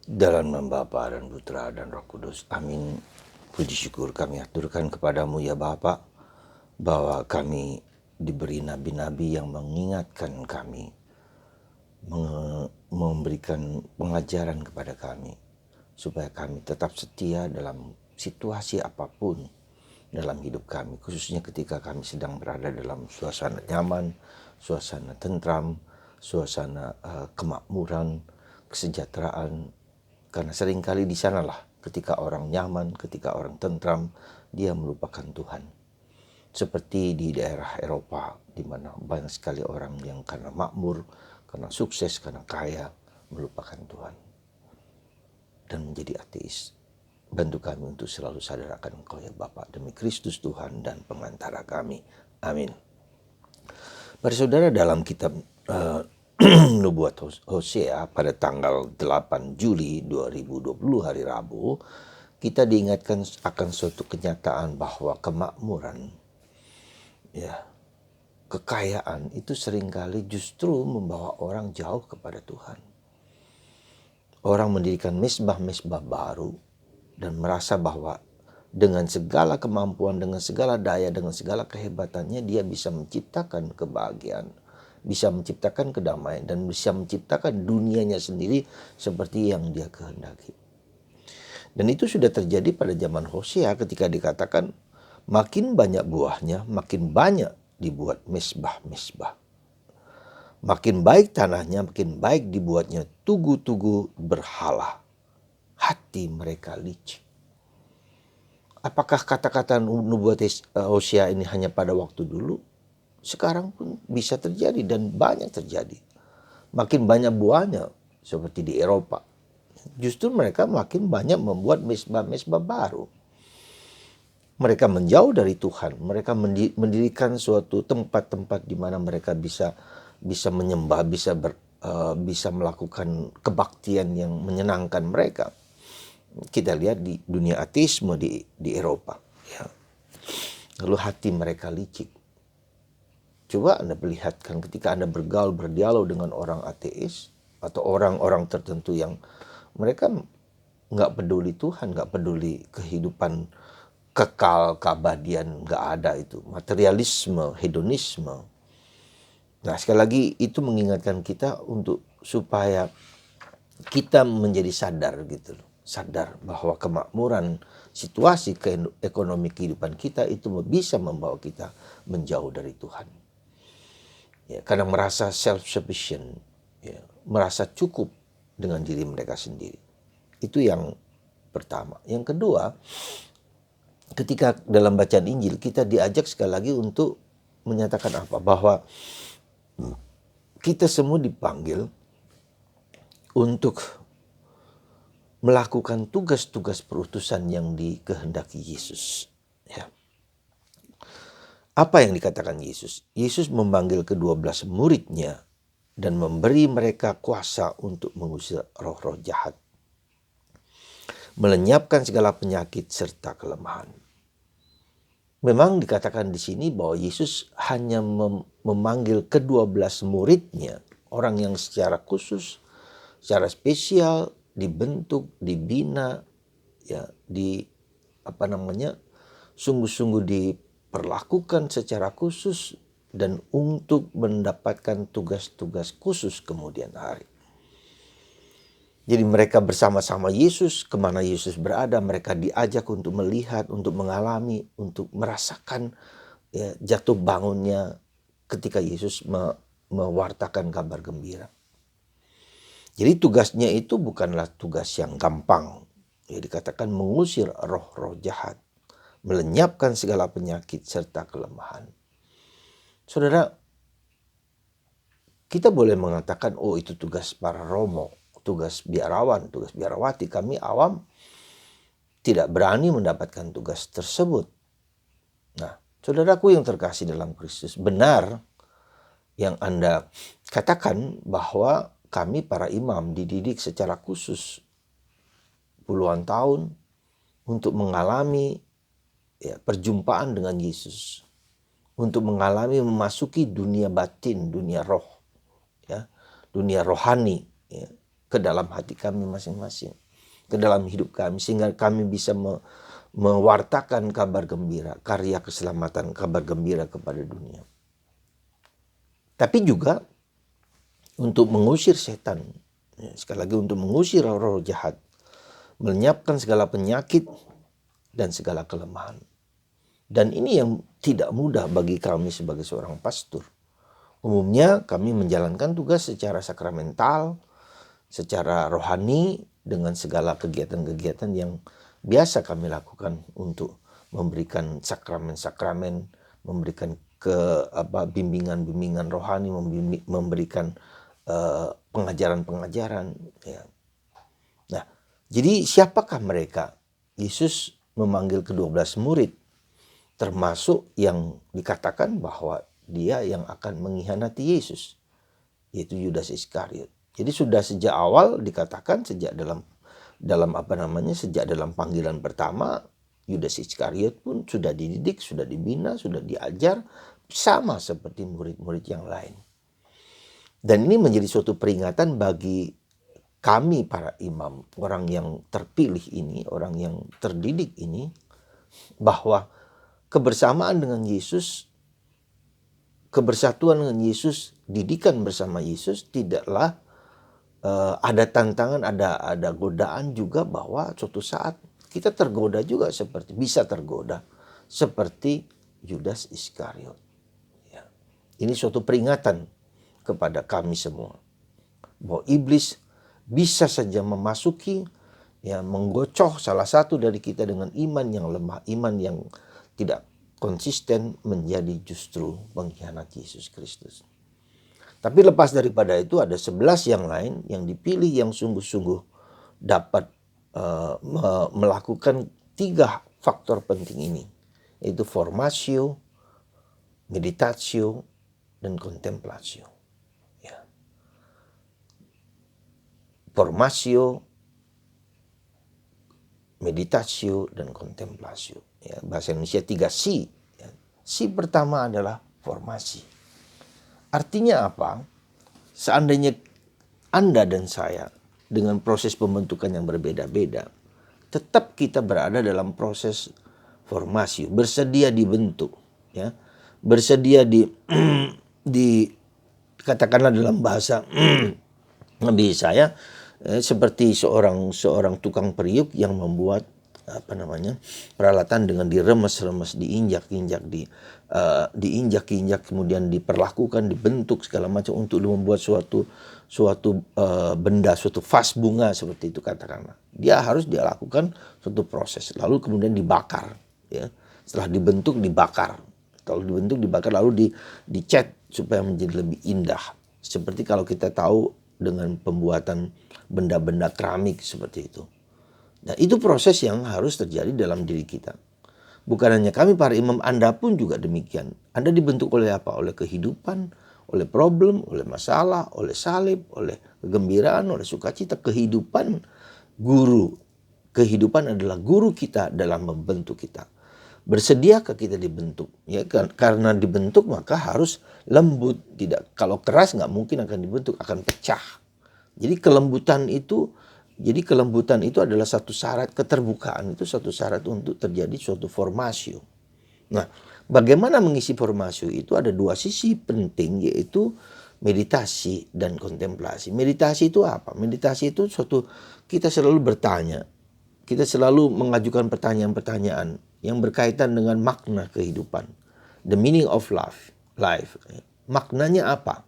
Dalam nama Bapa dan Putra dan Roh Kudus. Amin. Puji syukur kami aturkan kepadamu ya Bapa, bahwa kami diberi nabi-nabi yang mengingatkan kami, memberikan pengajaran kepada kami, supaya kami tetap setia dalam situasi apapun dalam hidup kami, khususnya ketika kami sedang berada dalam suasana nyaman, suasana tentram, suasana kemakmuran, kesejahteraan. Karena seringkali di sanalah ketika orang nyaman, ketika orang tentram, dia melupakan Tuhan. Seperti di daerah Eropa, di mana banyak sekali orang yang karena makmur, karena sukses, karena kaya, melupakan Tuhan dan menjadi ateis. Bantu kami untuk selalu sadar akan Engkau ya Bapa, demi Kristus Tuhan dan pengantara kami. Amin. Para saudara, dalam kitab Nubuat Hosea pada tanggal 8 Juli 2020 hari Rabu, kita diingatkan akan suatu kenyataan bahwa kemakmuran, kekayaan itu seringkali justru membawa orang jauh kepada Tuhan. Orang mendirikan mezbah-mezbah baru dan merasa bahwa dengan segala kemampuan, dengan segala daya, dengan segala kehebatannya dia bisa menciptakan kebahagiaan, bisa menciptakan kedamaian, dan bisa menciptakan dunianya sendiri seperti yang dia kehendaki. Dan itu sudah terjadi pada zaman Hosea ketika dikatakan makin banyak buahnya, makin banyak dibuat mezbah-mezbah. Makin baik tanahnya, makin baik dibuatnya tugu-tugu berhala. Hati mereka licik. Apakah kata-kata nubuat Hosea ini hanya pada waktu dulu? Sekarang pun bisa terjadi dan banyak terjadi. Makin banyak buahnya seperti di Eropa. Justru mereka makin banyak membuat mezbah-mezbah baru. Mereka menjauh dari Tuhan. Mereka mendirikan suatu tempat-tempat di mana mereka bisa menyembah, bisa melakukan kebaktian yang menyenangkan mereka. Kita lihat di dunia ateisme di Eropa. Ya. Lalu hati mereka licik. Coba Anda perlihatkan ketika Anda berdialog dengan orang ateis atau orang-orang tertentu yang mereka nggak peduli Tuhan, nggak peduli kehidupan kekal, keabadian, nggak ada itu. Materialisme, hedonisme. Nah, sekali lagi itu mengingatkan kita untuk supaya kita menjadi sadar gitu loh. Sadar bahwa kemakmuran situasi ekonomi kehidupan kita itu bisa membawa kita menjauh dari Tuhan. Ya, kadang merasa self-sufficient, ya, merasa cukup dengan diri mereka sendiri. Itu yang pertama. Yang kedua, ketika dalam bacaan Injil kita diajak sekali lagi untuk menyatakan apa? Bahwa kita semua dipanggil untuk melakukan tugas-tugas perutusan yang dikehendaki Yesus. Ya. Apa yang dikatakan Yesus? Yesus memanggil ke-12 muridnya dan memberi mereka kuasa untuk mengusir roh-roh jahat, melenyapkan segala penyakit serta kelemahan. Memang dikatakan di sini bahwa Yesus hanya memanggil ke-12 muridnya, orang yang secara khusus, secara spesial dibentuk, dibina, ya, sungguh-sungguh diperlakukan secara khusus dan untuk mendapatkan tugas-tugas khusus kemudian hari. Jadi mereka bersama-sama Yesus, kemana Yesus berada, mereka diajak untuk melihat, untuk mengalami, untuk merasakan ya, jatuh bangunnya ketika Yesus mewartakan kabar gembira. Jadi tugasnya itu bukanlah tugas yang gampang. Ya, dikatakan mengusir roh-roh jahat, melenyapkan segala penyakit serta kelemahan. Saudara, kita boleh mengatakan, oh itu tugas para romo, tugas biarawan, tugas biarawati. Kami awam tidak berani mendapatkan tugas tersebut. Nah, saudaraku yang terkasih dalam Kristus, benar yang Anda katakan bahwa kami para imam dididik secara khusus puluhan tahun untuk mengalami perjumpaan dengan Yesus, untuk mengalami memasuki dunia batin, dunia roh, ya, dunia rohani, ya, ke dalam hati kami masing-masing, ke dalam hidup kami, sehingga kami bisa mewartakan kabar gembira, karya keselamatan, kabar gembira kepada dunia. Tapi juga untuk mengusir setan, sekali lagi untuk mengusir roh-roh jahat, melenyapkan segala penyakit dan segala kelemahan. Dan ini yang tidak mudah bagi kami sebagai seorang pastor. Umumnya kami menjalankan tugas secara sakramental, secara rohani, dengan segala kegiatan-kegiatan yang biasa kami lakukan untuk memberikan sakramen-sakramen, memberikan bimbingan-bimbingan rohani, memberikan pengajaran-pengajaran. Ya. Nah, jadi siapakah mereka? Yesus memanggil ke-12 murid, termasuk yang dikatakan bahwa dia yang akan mengkhianati Yesus, yaitu Yudas Iskariot. Jadi sudah sejak awal dikatakan, sejak dalam panggilan pertama, Yudas Iskariot pun sudah dididik, sudah dibina, sudah diajar, sama seperti murid-murid yang lain. Dan ini menjadi suatu peringatan bagi kami para imam, orang yang terpilih ini, orang yang terdidik ini, bahwa kebersamaan dengan Yesus, kebersatuan dengan Yesus, didikan bersama Yesus tidaklah ada tantangan, ada godaan juga, bahwa suatu saat kita tergoda juga, bisa tergoda seperti Yudas Iskariot. Ya. Ini suatu peringatan kepada kami semua bahwa iblis bisa saja memasuki, menggocoh salah satu dari kita dengan iman yang lemah, iman yang tidak konsisten, menjadi justru mengkhianati Yesus Kristus. Tapi lepas daripada itu ada 11 yang lain yang dipilih, yang sungguh-sungguh dapat melakukan 3 faktor penting ini, yaitu formatio, meditatio, dan contemplatio. Ya. Formatio, meditatio, dan contemplatio. Ya, bahasa Indonesia 3C. Ya. C pertama adalah formasi. Artinya apa? Seandainya Anda dan saya dengan proses pembentukan yang berbeda-beda, tetap kita berada dalam proses formasi, bersedia dibentuk, ya, bersedia di katakanlah dalam bahasa Nabi saya, seperti seorang tukang periuk yang membuat peralatan dengan diremes-remes, diinjak-injak, diinjak-injak, kemudian diperlakukan, dibentuk segala macam untuk membuat suatu benda, suatu vas bunga seperti itu katakanlah. Dia lakukan suatu proses, lalu kemudian dibakar, ya. Setelah dibentuk dibakar, lalu dicat supaya menjadi lebih indah. Seperti kalau kita tahu dengan pembuatan benda-benda keramik seperti itu. Nah, itu proses yang harus terjadi dalam diri kita. Bukan hanya kami para imam, Anda pun juga demikian. Anda dibentuk oleh apa? Oleh kehidupan, oleh problem, oleh masalah, oleh salib, oleh kegembiraan, oleh sukacita. Kehidupan guru. Kehidupan adalah guru kita dalam membentuk kita. Bersediakah kita dibentuk? Ya, karena dibentuk maka harus lembut. Tidak, kalau keras nggak mungkin akan dibentuk, akan pecah. Jadi kelembutan itu adalah satu syarat, keterbukaan itu satu syarat untuk terjadi suatu formasio. Nah, bagaimana mengisi formasio itu ada 2 sisi penting, yaitu meditasi dan kontemplasi. Meditasi itu apa? Meditasi itu kita selalu bertanya, kita selalu mengajukan pertanyaan-pertanyaan yang berkaitan dengan makna kehidupan. The meaning of life. Maknanya apa?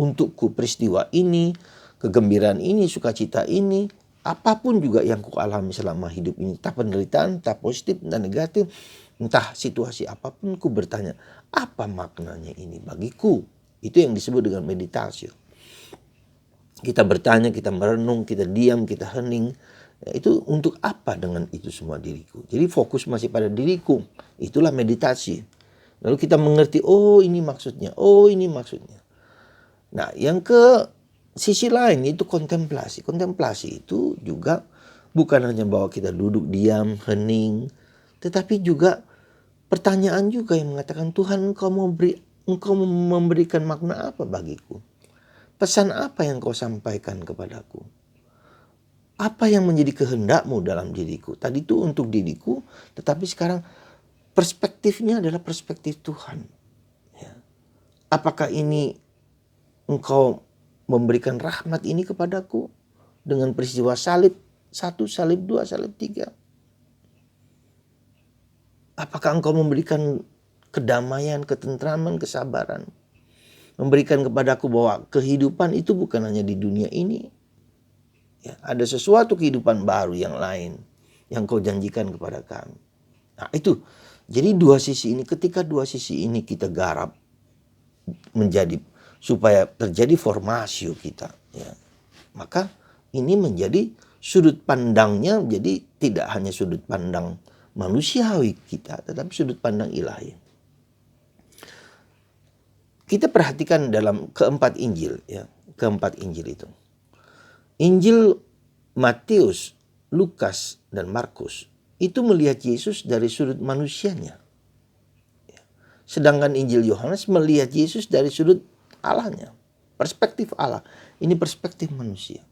Untukku peristiwa ini, kegembiraan ini, sukacita ini, apapun juga yang ku alami selama hidup ini, entah penderitaan, entah positif, entah negatif, entah situasi apapun, ku bertanya, apa maknanya ini bagiku? Itu yang disebut dengan meditasi. Kita bertanya, kita merenung, kita diam, kita hening. Ya, itu untuk apa dengan itu semua diriku? Jadi fokus masih pada diriku. Itulah meditasi. Lalu kita mengerti, oh ini maksudnya, oh ini maksudnya. Nah, yang sisi lain itu kontemplasi. Kontemplasi itu juga bukan hanya bahwa kita duduk diam, hening, tetapi juga pertanyaan juga yang mengatakan, Tuhan, engkau memberikan makna apa bagiku? Pesan apa yang kau sampaikan kepadaku? Apa yang menjadi kehendak-Mu dalam diriku? Tadi itu untuk diriku, tetapi sekarang perspektifnya adalah perspektif Tuhan. Ya. Apakah ini Engkau memberikan rahmat ini kepadaku dengan peristiwa salib 1, salib 2, salib 3? Apakah Engkau memberikan kedamaian, ketentraman, kesabaran? Memberikan kepadaku bahwa kehidupan itu bukan hanya di dunia ini. Ya, ada sesuatu kehidupan baru yang lain yang Kau janjikan kepada kami. Nah itu, jadi dua sisi ini, ketika dua sisi ini kita garap menjadi, supaya terjadi formasio kita, ya, maka ini menjadi sudut pandangnya, jadi tidak hanya sudut pandang manusiawi kita, tetapi sudut pandang ilahi. Kita perhatikan dalam keempat Injil, ya, keempat Injil itu. Injil Matius, Lukas, dan Markus itu melihat Yesus dari sudut manusianya. Sedangkan Injil Yohanes melihat Yesus dari sudut Allahnya. Perspektif Allah. Ini perspektif manusia.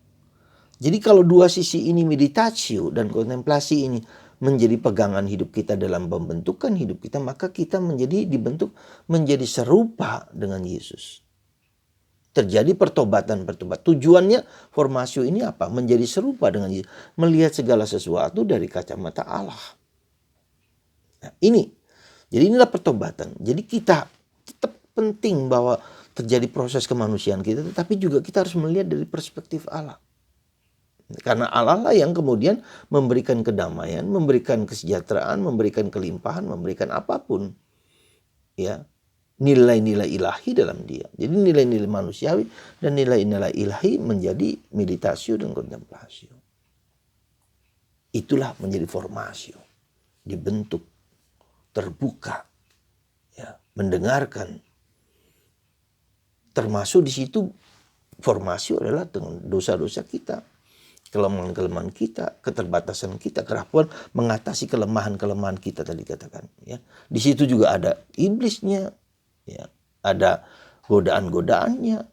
Jadi kalau dua sisi ini, meditatio dan kontemplasi ini, menjadi pegangan hidup kita dalam pembentukan hidup kita, maka kita dibentuk menjadi serupa dengan Yesus. Terjadi pertobatan. Tujuannya formasio ini apa? Menjadi serupa dengan Yesus. Melihat segala sesuatu dari kacamata Allah. Nah, jadi inilah pertobatan. Jadi kita tetap penting bahwa terjadi proses kemanusiaan kita, tetapi juga kita harus melihat dari perspektif Allah. Karena Allah lah yang kemudian memberikan kedamaian, memberikan kesejahteraan, memberikan kelimpahan, memberikan apapun. Ya, nilai-nilai ilahi dalam dia. Jadi nilai-nilai manusiawi dan nilai-nilai ilahi menjadi meditasio dan kontemplasi. Itulah menjadi formasio. Dibentuk, terbuka, ya, mendengarkan. Termasuk di situ formasio adalah dengan dosa-dosa kita, kelemahan-kelemahan kita, keterbatasan kita, kerapuan mengatasi kelemahan-kelemahan kita tadi katakan. Ya, di situ juga ada iblisnya. Ya, ada godaan-godaannya,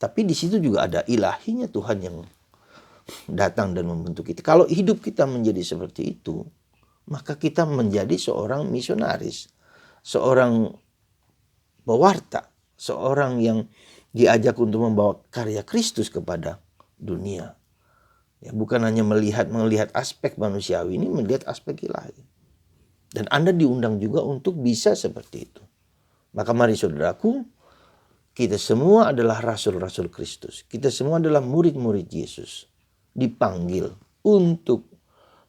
tapi di situ juga ada ilahinya, Tuhan yang datang dan membentuk kita. Kalau hidup kita menjadi seperti itu, maka kita menjadi seorang misionaris, seorang pewarta, seorang yang diajak untuk membawa karya Kristus kepada dunia. Ya, bukan hanya melihat aspek manusiawi ini, melihat aspek ilahi. Dan Anda diundang juga untuk bisa seperti itu. Maka mari saudaraku, kita semua adalah rasul-rasul Kristus. Kita semua adalah murid-murid Yesus. Dipanggil untuk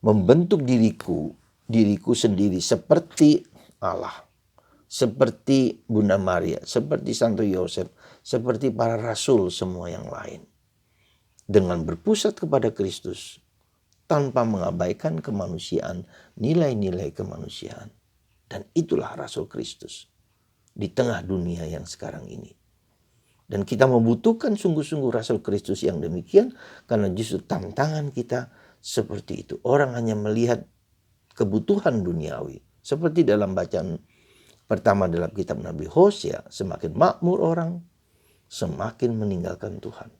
membentuk diriku sendiri seperti Allah. Seperti Bunda Maria, seperti Santo Yosef, seperti para rasul semua yang lain. Dengan berpusat kepada Kristus, tanpa mengabaikan kemanusiaan, nilai-nilai kemanusiaan. Dan itulah rasul Kristus di tengah dunia yang sekarang ini. Dan kita membutuhkan sungguh-sungguh rasul Kristus yang demikian, karena justru tantangan kita seperti itu. Orang hanya melihat kebutuhan duniawi. Seperti dalam bacaan pertama dalam kitab Nabi Hosea, semakin makmur orang, semakin meninggalkan Tuhan.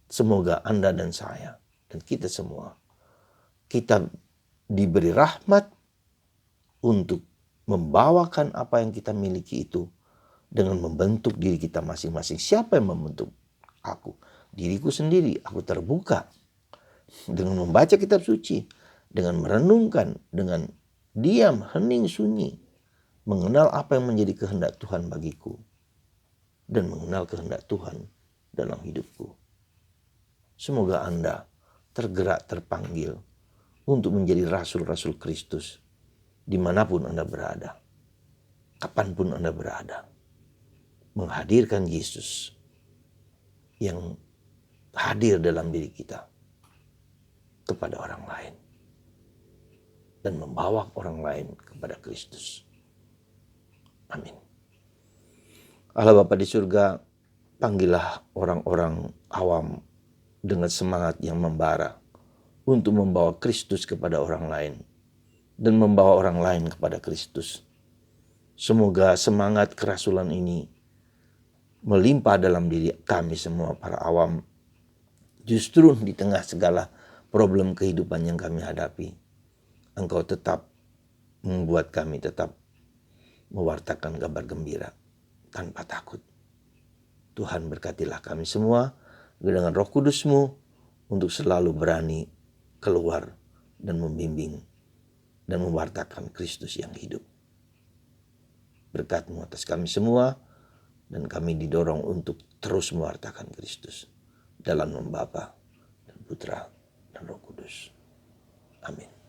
Semoga Anda dan saya dan kita semua, kita diberi rahmat untuk membawakan apa yang kita miliki itu dengan membentuk diri kita masing-masing. Siapa yang membentuk aku? Diriku sendiri. Aku terbuka dengan membaca kitab suci, dengan merenungkan, dengan diam, hening, sunyi, mengenal apa yang menjadi kehendak Tuhan bagiku dan mengenal kehendak Tuhan dalam hidupku. Semoga Anda tergerak, terpanggil untuk menjadi rasul-rasul Kristus dimanapun Anda berada, kapanpun Anda berada, menghadirkan Yesus yang hadir dalam diri kita kepada orang lain dan membawa orang lain kepada Kristus. Amin. Allah Bapa di surga, panggillah orang-orang awam dengan semangat yang membara untuk membawa Kristus kepada orang lain dan membawa orang lain kepada Kristus. Semoga semangat kerasulan ini melimpah dalam diri kami semua para awam, Justru di tengah segala problem kehidupan yang kami hadapi, Engkau tetap membuat kami tetap mewartakan kabar gembira tanpa takut. Tuhan berkatilah kami semua dengan Roh Kudus-Mu untuk selalu berani keluar dan membimbing dan mewartakan Kristus yang hidup. Berkat-Mu atas kami semua, dan kami didorong untuk terus mewartakan Kristus dalam nama Bapa dan Putra dan Roh Kudus. Amin.